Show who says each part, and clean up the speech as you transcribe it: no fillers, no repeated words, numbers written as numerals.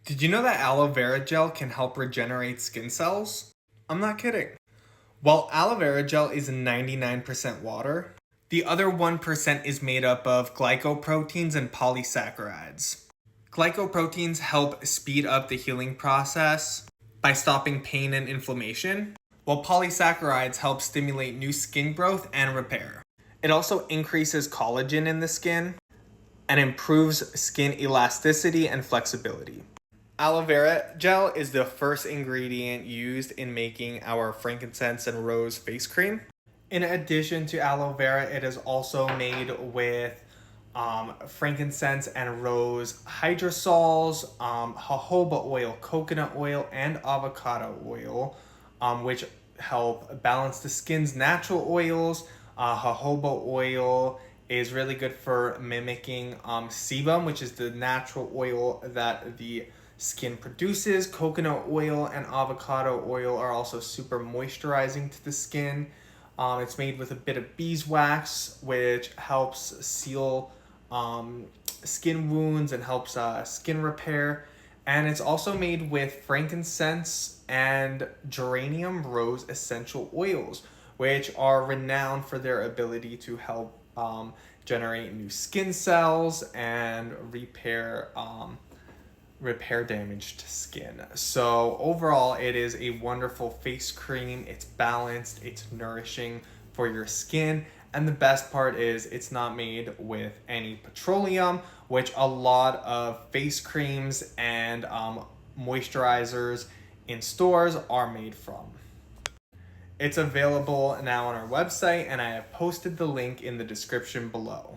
Speaker 1: Did you know that aloe vera gel can help regenerate skin cells? I'm not kidding. While aloe vera gel is 99% water, the other 1% is made up of glycoproteins and polysaccharides. Glycoproteins help speed up the healing process by stopping pain and inflammation, while polysaccharides help stimulate new skin growth and repair. It also increases collagen in the skin and improves skin elasticity and flexibility. Aloe vera gel is the first ingredient used in making our frankincense and rose face cream. In addition to aloe vera, it is also made with frankincense and rose hydrosols, jojoba oil, coconut oil, and avocado oil, which help balance the skin's natural oils. Jojoba oil is really good for mimicking sebum, which is the natural oil that the skin produces. Coconut oil and avocado oil are also super moisturizing to the skin. It's made with a bit of beeswax, which helps seal skin wounds and helps skin repair. And it's also made with frankincense and geranium rose essential oils, which are renowned for their ability to help generate new skin cells and repair damaged skin. So overall, it is a wonderful face cream. It's balanced, it's nourishing for your skin, and the best part is it's not made with any petroleum, which a lot of face creams and moisturizers in stores are made from. It's available now on our website, and I have posted the link in the description below.